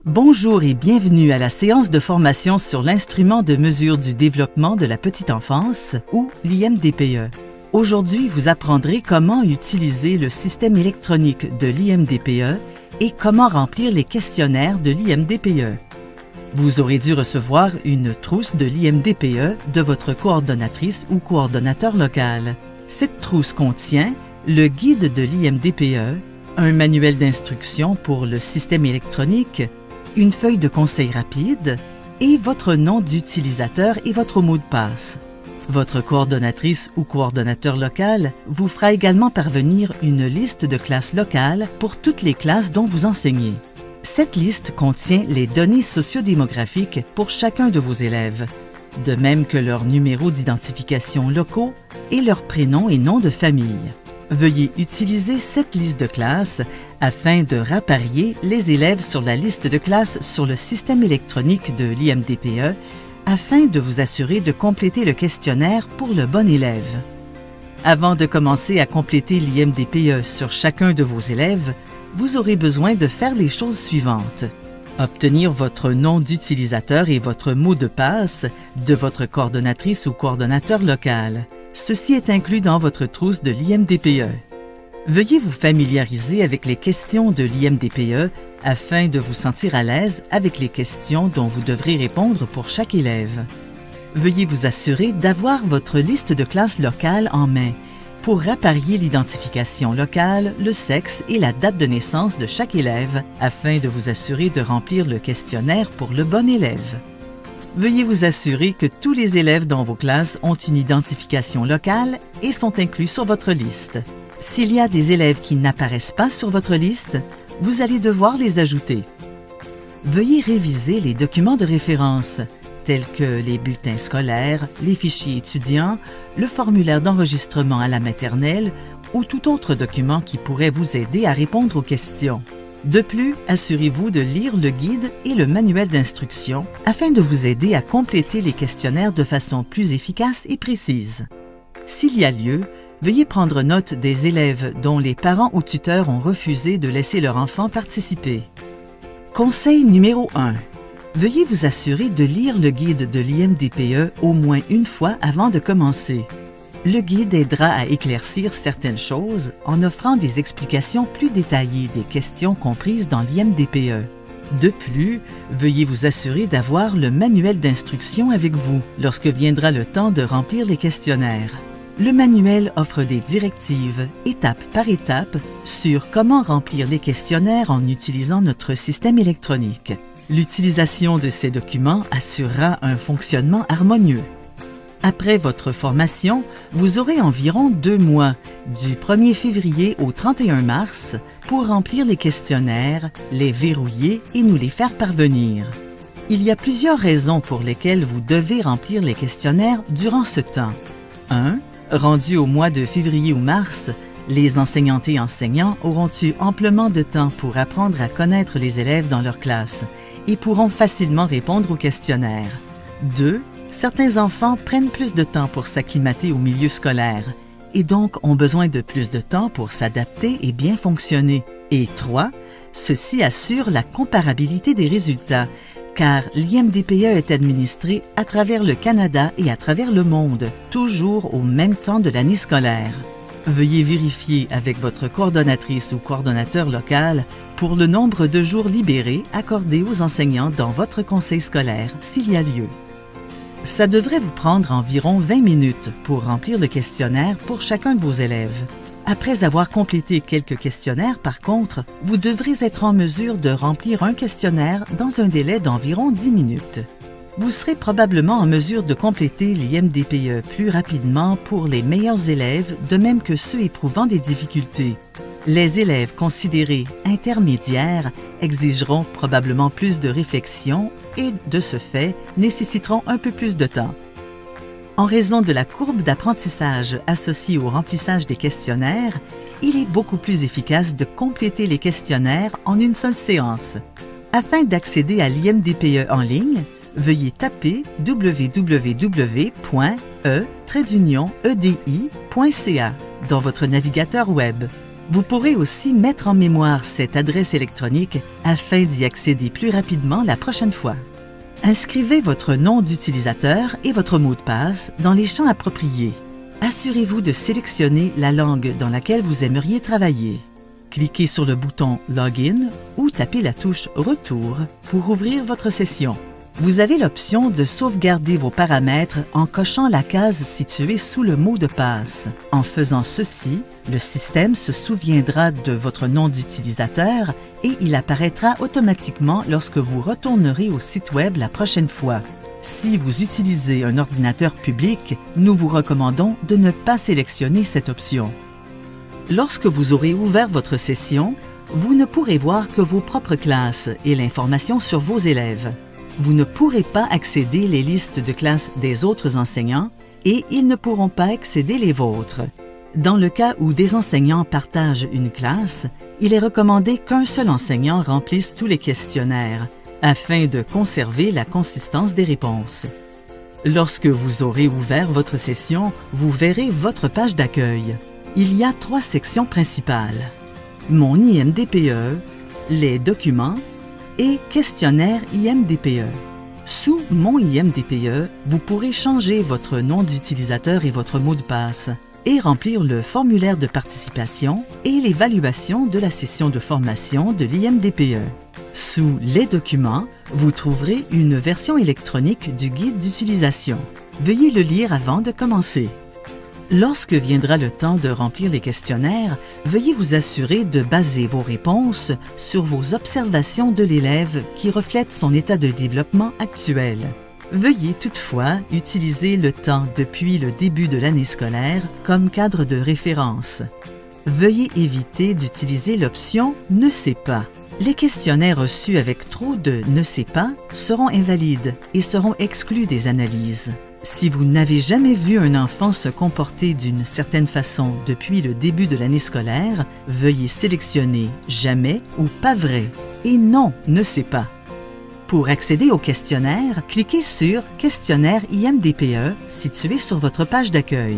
Bonjour et bienvenue à la séance de formation sur l'instrument de mesure du développement de la petite enfance, ou l'IMDPE. Aujourd'hui, vous apprendrez comment utiliser le système électronique de l'IMDPE et comment remplir les questionnaires de l'IMDPE. Vous aurez dû recevoir une trousse de l'IMDPE de votre coordonnatrice ou coordonnateur local. Cette trousse contient le guide de l'IMDPE, un manuel d'instruction pour le système électronique, une feuille de conseil rapide et votre nom d'utilisateur et votre mot de passe. Votre coordonnatrice ou coordonnateur local vous fera également parvenir une liste de classes locales pour toutes les classes dont vous enseignez. Cette liste contient les données sociodémographiques pour chacun de vos élèves, de même que leurs numéros d'identification locaux et leurs prénoms et noms de famille. Veuillez utiliser cette liste de classes afin de rapparier les élèves sur la liste de classes sur le système électronique de l'IMDPE afin de vous assurer de compléter le questionnaire pour le bon élève. Avant de commencer à compléter l'IMDPE sur chacun de vos élèves, vous aurez besoin de faire les choses suivantes. Obtenir votre nom d'utilisateur et votre mot de passe de votre coordonnatrice ou coordonnateur local. Ceci est inclus dans votre trousse de l'IMDPE. Veuillez vous familiariser avec les questions de l'IMDPE afin de vous sentir à l'aise avec les questions dont vous devrez répondre pour chaque élève. Veuillez vous assurer d'avoir votre liste de classes locales en main pour rapparier l'identification locale, le sexe et la date de naissance de chaque élève afin de vous assurer de remplir le questionnaire pour le bon élève. Veuillez vous assurer que tous les élèves dans vos classes ont une identification locale et sont inclus sur votre liste. S'il y a des élèves qui n'apparaissent pas sur votre liste, vous allez devoir les ajouter. Veuillez réviser les documents de référence, tels que les bulletins scolaires, les fichiers étudiants, le formulaire d'enregistrement à la maternelle ou tout autre document qui pourrait vous aider à répondre aux questions. De plus, assurez-vous de lire le guide et le manuel d'instruction afin de vous aider à compléter les questionnaires de façon plus efficace et précise. S'il y a lieu, veuillez prendre note des élèves dont les parents ou tuteurs ont refusé de laisser leur enfant participer. Conseil numéro 1. Veuillez vous assurer de lire le guide de l'IMDPE au moins une fois avant de commencer. Le guide aidera à éclaircir certaines choses en offrant des explications plus détaillées des questions comprises dans l'IMDPE. De plus, veuillez vous assurer d'avoir le manuel d'instruction avec vous lorsque viendra le temps de remplir les questionnaires. Le manuel offre des directives, étape par étape, sur comment remplir les questionnaires en utilisant notre système électronique. L'utilisation de ces documents assurera un fonctionnement harmonieux. Après votre formation, vous aurez environ 2 mois, du 1er février au 31 mars, pour remplir les questionnaires, les verrouiller et nous les faire parvenir. Il y a plusieurs raisons pour lesquelles vous devez remplir les questionnaires durant ce temps. 1. Rendu au mois de février ou mars, les enseignantes et enseignants auront eu amplement de temps pour apprendre à connaître les élèves dans leur classe et pourront facilement répondre aux questionnaires. 2. Certains enfants prennent plus de temps pour s'acclimater au milieu scolaire et donc ont besoin de plus de temps pour s'adapter et bien fonctionner. Et 3. Ceci assure la comparabilité des résultats, car l'IMDPE est administré à travers le Canada et à travers le monde, toujours au même temps de l'année scolaire. Veuillez vérifier avec votre coordonnatrice ou coordonnateur local pour le nombre de jours libérés accordés aux enseignants dans votre conseil scolaire s'il y a lieu. Ça devrait vous prendre environ 20 minutes pour remplir le questionnaire pour chacun de vos élèves. Après avoir complété quelques questionnaires, par contre, vous devrez être en mesure de remplir un questionnaire dans un délai d'environ 10 minutes. Vous serez probablement en mesure de compléter l'IMDPE plus rapidement pour les meilleurs élèves, de même que ceux éprouvant des difficultés. Les élèves considérés intermédiaires exigeront probablement plus de réflexion et, de ce fait, nécessiteront un peu plus de temps. En raison de la courbe d'apprentissage associée au remplissage des questionnaires, il est beaucoup plus efficace de compléter les questionnaires en une seule séance. Afin d'accéder à l'IMDPE en ligne, veuillez taper www.e-edi.ca dans votre navigateur web. Vous pourrez aussi mettre en mémoire cette adresse électronique afin d'y accéder plus rapidement la prochaine fois. Inscrivez votre nom d'utilisateur et votre mot de passe dans les champs appropriés. Assurez-vous de sélectionner la langue dans laquelle vous aimeriez travailler. Cliquez sur le bouton « Login » ou tapez la touche « Retour » pour ouvrir votre session. Vous avez l'option de sauvegarder vos paramètres en cochant la case située sous le mot de passe. En faisant ceci, le système se souviendra de votre nom d'utilisateur et il apparaîtra automatiquement lorsque vous retournerez au site Web la prochaine fois. Si vous utilisez un ordinateur public, nous vous recommandons de ne pas sélectionner cette option. Lorsque vous aurez ouvert votre session, vous ne pourrez voir que vos propres classes et l'information sur vos élèves. Vous ne pourrez pas accéder les listes de classes des autres enseignants et ils ne pourront pas accéder les vôtres. Dans le cas où des enseignants partagent une classe, il est recommandé qu'un seul enseignant remplisse tous les questionnaires afin de conserver la consistance des réponses. Lorsque vous aurez ouvert votre session, vous verrez votre page d'accueil. Il y a 3 sections principales: Mon IMDPE, les documents et questionnaire IMDPE. Sous Mon IMDPE, vous pourrez changer votre nom d'utilisateur et votre mot de passe et remplir le formulaire de participation et l'évaluation de la session de formation de l'IMDPE. Sous Les documents, vous trouverez une version électronique du guide d'utilisation. Veuillez le lire avant de commencer. Lorsque viendra le temps de remplir les questionnaires, veuillez vous assurer de baser vos réponses sur vos observations de l'élève qui reflètent son état de développement actuel. Veuillez toutefois utiliser le temps depuis le début de l'année scolaire comme cadre de référence. Veuillez éviter d'utiliser l'option « Ne sais pas ». Les questionnaires reçus avec trop de « ne sais pas » seront invalides et seront exclus des analyses. Si vous n'avez jamais vu un enfant se comporter d'une certaine façon depuis le début de l'année scolaire, veuillez sélectionner « Jamais » ou « Pas vrai » et « Non, ne sais pas ». Pour accéder au questionnaire, cliquez sur « Questionnaire IMDPE » situé sur votre page d'accueil.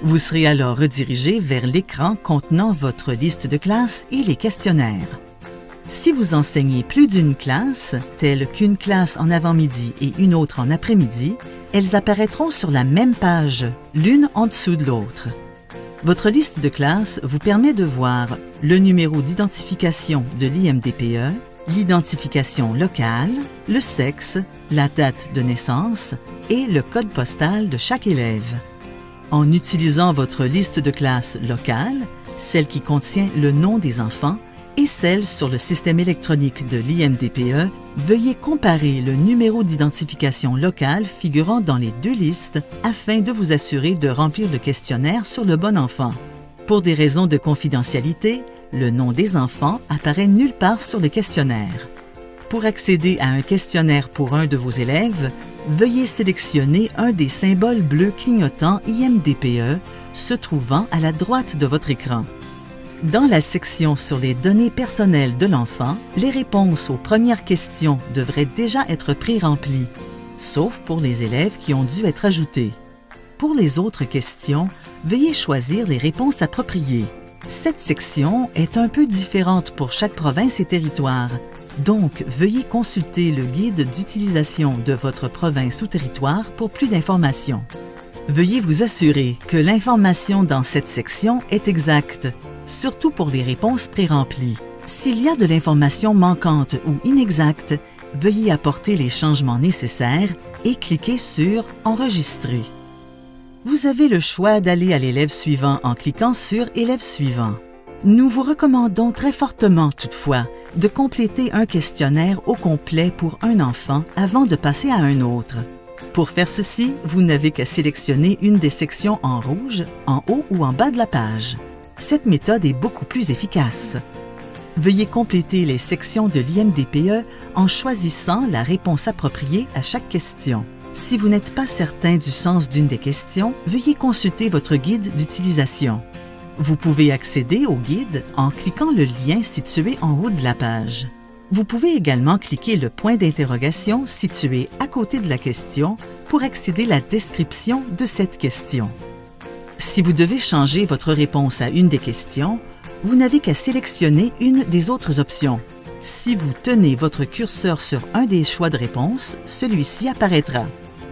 Vous serez alors redirigé vers l'écran contenant votre liste de classes et les questionnaires. Si vous enseignez plus d'une classe, telle qu'une classe en avant-midi et une autre en après-midi, elles apparaîtront sur la même page, l'une en dessous de l'autre. Votre liste de classes vous permet de voir le numéro d'identification de l'IMDPE, l'identification locale, le sexe, la date de naissance et le code postal de chaque élève. En utilisant votre liste de classes locale, celle qui contient le nom des enfants, et celle sur le système électronique de l'IMDPE, veuillez comparer le numéro d'identification locale figurant dans les 2 listes afin de vous assurer de remplir le questionnaire sur le bon enfant. Pour des raisons de confidentialité, le nom des enfants apparaît nulle part sur le questionnaire. Pour accéder à un questionnaire pour un de vos élèves, veuillez sélectionner un des symboles bleus clignotants IMDPE se trouvant à la droite de votre écran. Dans la section sur les données personnelles de l'enfant, les réponses aux premières questions devraient déjà être pré-remplies, sauf pour les élèves qui ont dû être ajoutés. Pour les autres questions, veuillez choisir les réponses appropriées. Cette section est un peu différente pour chaque province et territoire, donc veuillez consulter le guide d'utilisation de votre province ou territoire pour plus d'informations. Veuillez vous assurer que l'information dans cette section est exacte, surtout pour les réponses pré-remplies. S'il y a de l'information manquante ou inexacte, veuillez apporter les changements nécessaires et cliquez sur « Enregistrer ». Vous avez le choix d'aller à l'élève suivant en cliquant sur « Élève suivant ». Nous vous recommandons très fortement, toutefois, de compléter un questionnaire au complet pour un enfant avant de passer à un autre. Pour faire ceci, vous n'avez qu'à sélectionner une des sections en rouge, en haut ou en bas de la page. Cette méthode est beaucoup plus efficace. Veuillez compléter les sections de l'IMDPE en choisissant la réponse appropriée à chaque question. Si vous n'êtes pas certain du sens d'une des questions, veuillez consulter votre guide d'utilisation. Vous pouvez accéder au guide en cliquant le lien situé en haut de la page. Vous pouvez également cliquer le point d'interrogation situé à côté de la question pour accéder à la description de cette question. Si vous devez changer votre réponse à une des questions, vous n'avez qu'à sélectionner une des autres options. Si vous tenez votre curseur sur un des choix de réponse, celui-ci apparaîtra.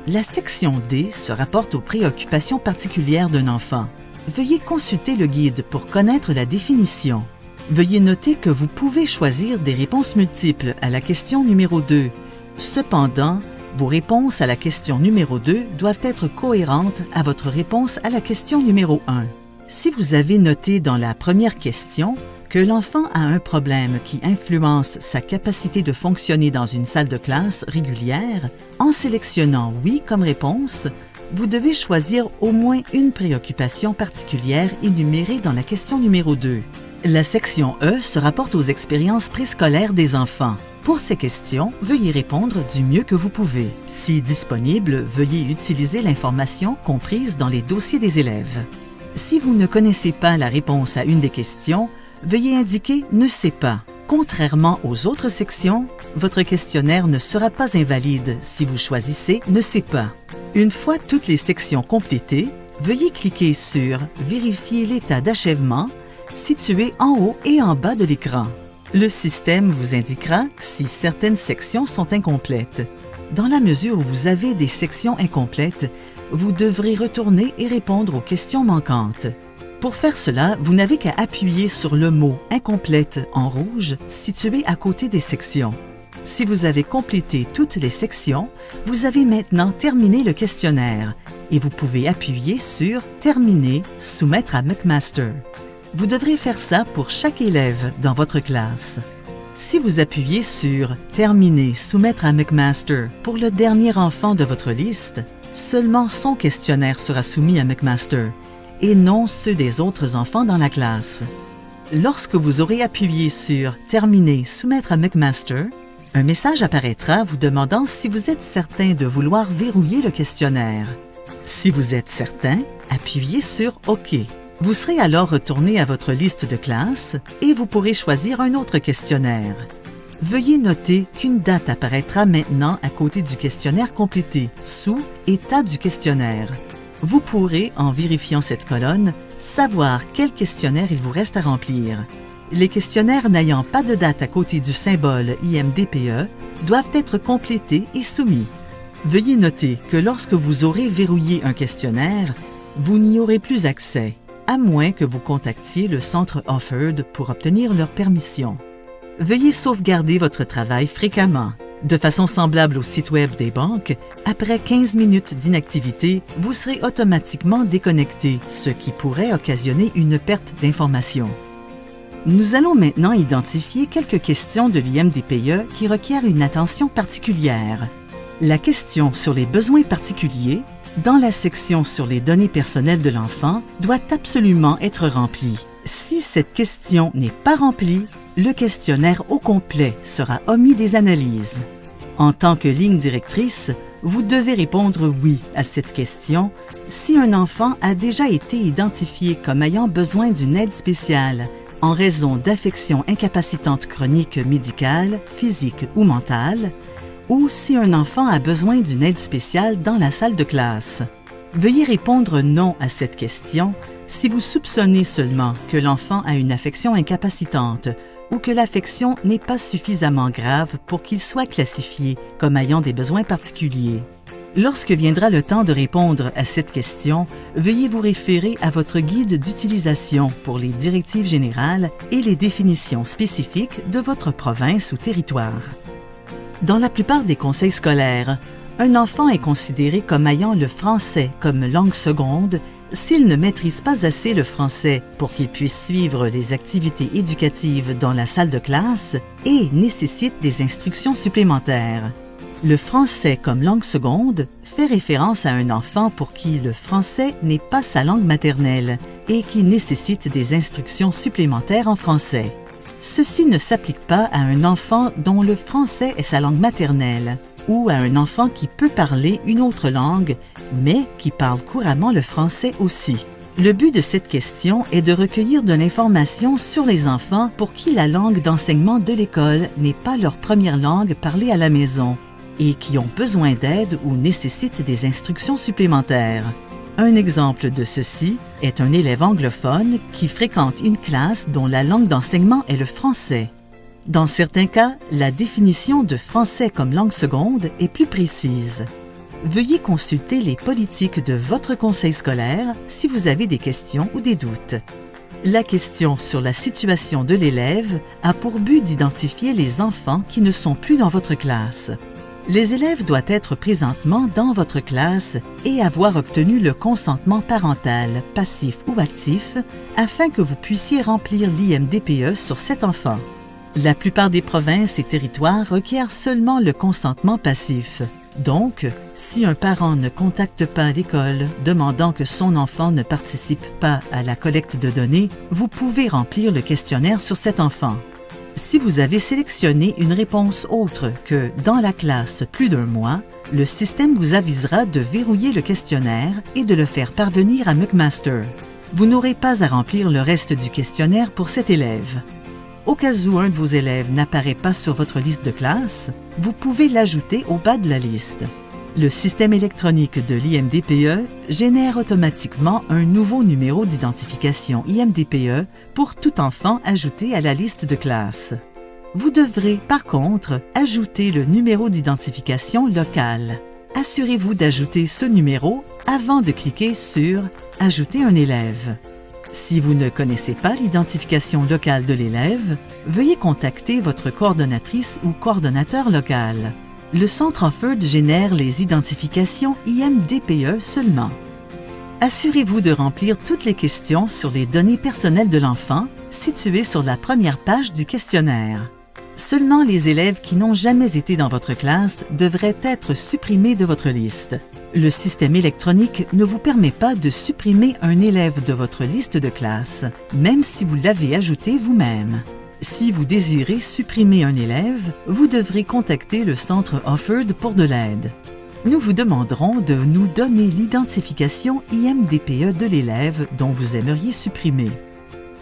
La section D se rapporte aux préoccupations particulières d'un enfant. Veuillez consulter le guide pour connaître la définition. Veuillez noter que vous pouvez choisir des réponses multiples à la question numéro 2. Cependant, vos réponses à la question numéro 2 doivent être cohérentes à votre réponse à la question numéro 1. Si vous avez noté dans la première question que l'enfant a un problème qui influence sa capacité de fonctionner dans une salle de classe régulière, en sélectionnant « Oui » comme réponse, vous devez choisir au moins une préoccupation particulière énumérée dans la question numéro 2. La section E se rapporte aux expériences préscolaires des enfants. Pour ces questions, veuillez répondre du mieux que vous pouvez. Si disponible, veuillez utiliser l'information comprise dans les dossiers des élèves. Si vous ne connaissez pas la réponse à une des questions, veuillez indiquer « Ne sais pas ». Contrairement aux autres sections, votre questionnaire ne sera pas invalide si vous choisissez « Ne sais pas ». Une fois toutes les sections complétées, veuillez cliquer sur « Vérifier l'état d'achèvement » situé en haut et en bas de l'écran. Le système vous indiquera si certaines sections sont incomplètes. Dans la mesure où vous avez des sections incomplètes, vous devrez retourner et répondre aux questions manquantes. Pour faire cela, vous n'avez qu'à appuyer sur le mot « Incomplète » en rouge situé à côté des sections. Si vous avez complété toutes les sections, vous avez maintenant terminé le questionnaire et vous pouvez appuyer sur « Terminer, soumettre à McMaster ». Vous devrez faire ça pour chaque élève dans votre classe. Si vous appuyez sur « Terminer, soumettre à McMaster » pour le dernier enfant de votre liste, seulement son questionnaire sera soumis à McMaster et non ceux des autres enfants dans la classe. Lorsque vous aurez appuyé sur « Terminer, soumettre à McMaster », un message apparaîtra vous demandant si vous êtes certain de vouloir verrouiller le questionnaire. Si vous êtes certain, appuyez sur « OK ». Vous serez alors retourné à votre liste de classe et vous pourrez choisir un autre questionnaire. Veuillez noter qu'une date apparaîtra maintenant à côté du questionnaire complété, sous « État du questionnaire ». Vous pourrez, en vérifiant cette colonne, savoir quel questionnaire il vous reste à remplir. Les questionnaires n'ayant pas de date à côté du symbole IMDPE doivent être complétés et soumis. Veuillez noter que lorsque vous aurez verrouillé un questionnaire, vous n'y aurez plus accès, à moins que vous contactiez le centre Offord pour obtenir leur permission. Veuillez sauvegarder votre travail fréquemment. De façon semblable au site Web des banques, après 15 minutes d'inactivité, vous serez automatiquement déconnecté, ce qui pourrait occasionner une perte d'informations. Nous allons maintenant identifier quelques questions de l'IMDPE qui requièrent une attention particulière. La question sur les besoins particuliers, dans la section sur les données personnelles de l'enfant, doit absolument être remplie. Si cette question n'est pas remplie, le questionnaire au complet sera omis des analyses. En tant que ligne directrice, vous devez répondre « oui » à cette question si un enfant a déjà été identifié comme ayant besoin d'une aide spéciale en raison d'affections incapacitantes chroniques médicales, physiques ou mentales, ou si un enfant a besoin d'une aide spéciale dans la salle de classe. Veuillez répondre non à cette question si vous soupçonnez seulement que l'enfant a une affection incapacitante ou que l'affection n'est pas suffisamment grave pour qu'il soit classifié comme ayant des besoins particuliers. Lorsque viendra le temps de répondre à cette question, veuillez vous référer à votre guide d'utilisation pour les directives générales et les définitions spécifiques de votre province ou territoire. Dans la plupart des conseils scolaires, un enfant est considéré comme ayant le français comme langue seconde s'il ne maîtrise pas assez le français pour qu'il puisse suivre les activités éducatives dans la salle de classe et nécessite des instructions supplémentaires. Le français comme langue seconde fait référence à un enfant pour qui le français n'est pas sa langue maternelle et qui nécessite des instructions supplémentaires en français. Ceci ne s'applique pas à un enfant dont le français est sa langue maternelle ou à un enfant qui peut parler une autre langue, mais qui parle couramment le français aussi. Le but de cette question est de recueillir de l'information sur les enfants pour qui la langue d'enseignement de l'école n'est pas leur première langue parlée à la maison et qui ont besoin d'aide ou nécessitent des instructions supplémentaires. Un exemple de ceci est un élève anglophone qui fréquente une classe dont la langue d'enseignement est le français. Dans certains cas, la définition de français comme langue seconde est plus précise. Veuillez consulter les politiques de votre conseil scolaire si vous avez des questions ou des doutes. La question sur la situation de l'élève a pour but d'identifier les enfants qui ne sont plus dans votre classe. Les élèves doivent être présentement dans votre classe et avoir obtenu le consentement parental, passif ou actif, afin que vous puissiez remplir l'IMDPE sur cet enfant. La plupart des provinces et territoires requièrent seulement le consentement passif. Donc, si un parent ne contacte pas l'école demandant que son enfant ne participe pas à la collecte de données, vous pouvez remplir le questionnaire sur cet enfant. Si vous avez sélectionné une réponse autre que « dans la classe plus d'un mois », le système vous avisera de verrouiller le questionnaire et de le faire parvenir à McMaster. Vous n'aurez pas à remplir le reste du questionnaire pour cet élève. Au cas où un de vos élèves n'apparaît pas sur votre liste de classe, vous pouvez l'ajouter au bas de la liste. Le système électronique de l'IMDPE génère automatiquement un nouveau numéro d'identification IMDPE pour tout enfant ajouté à la liste de classe. Vous devrez, par contre, ajouter le numéro d'identification local. Assurez-vous d'ajouter ce numéro avant de cliquer sur « Ajouter un élève ». Si vous ne connaissez pas l'identification locale de l'élève, veuillez contacter votre coordonnatrice ou coordonnateur local. Le Centre Offord génère les identifications IMDPE seulement. Assurez-vous de remplir toutes les questions sur les données personnelles de l'enfant situées sur la première page du questionnaire. Seulement les élèves qui n'ont jamais été dans votre classe devraient être supprimés de votre liste. Le système électronique ne vous permet pas de supprimer un élève de votre liste de classe, même si vous l'avez ajouté vous-même. Si vous désirez supprimer un élève, vous devrez contacter le Centre Offord pour de l'aide. Nous vous demanderons de nous donner l'identification IMDPE de l'élève dont vous aimeriez supprimer.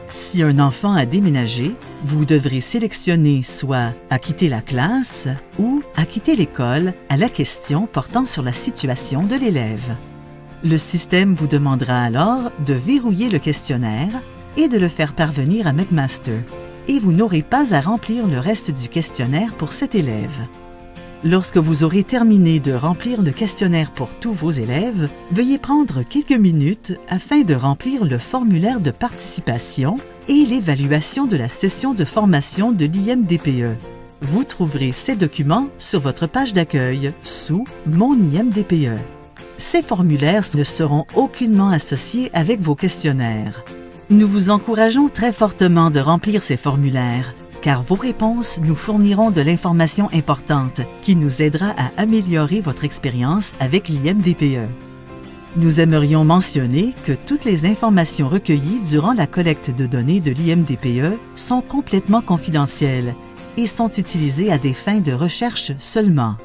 Si un enfant a déménagé, vous devrez sélectionner soit « à quitter la classe » ou « à quitter l'école » à la question portant sur la situation de l'élève. Le système vous demandera alors de verrouiller le questionnaire et de le faire parvenir à McMaster. Et vous n'aurez pas à remplir le reste du questionnaire pour cet élève. Lorsque vous aurez terminé de remplir le questionnaire pour tous vos élèves, veuillez prendre quelques minutes afin de remplir le formulaire de participation et l'évaluation de la session de formation de l'IMDPE. Vous trouverez ces documents sur votre page d'accueil sous « Mon IMDPE ». Ces formulaires ne seront aucunement associés avec vos questionnaires. Nous vous encourageons très fortement de remplir ces formulaires, car vos réponses nous fourniront de l'information importante qui nous aidera à améliorer votre expérience avec l'IMDPE. Nous aimerions mentionner que toutes les informations recueillies durant la collecte de données de l'IMDPE sont complètement confidentielles et sont utilisées à des fins de recherche seulement.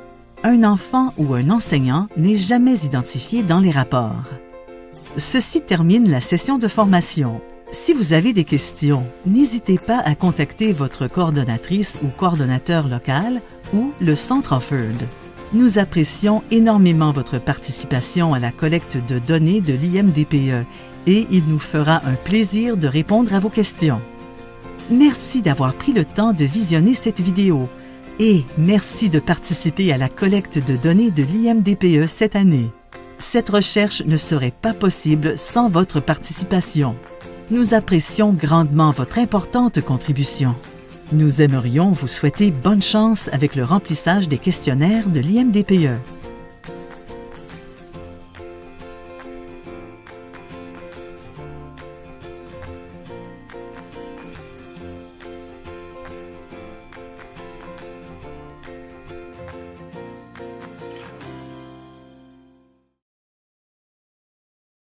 Un enfant ou un enseignant n'est jamais identifié dans les rapports. Ceci termine la session de formation. Si vous avez des questions, n'hésitez pas à contacter votre coordonnatrice ou coordonnateur local ou le Centre Offord. Nous apprécions énormément votre participation à la collecte de données de l'IMDPE et il nous fera un plaisir de répondre à vos questions. Merci d'avoir pris le temps de visionner cette vidéo et merci de participer à la collecte de données de l'IMDPE cette année. Cette recherche ne serait pas possible sans votre participation. Nous apprécions grandement votre importante contribution. Nous aimerions vous souhaiter bonne chance avec le remplissage des questionnaires de l'IMDPE.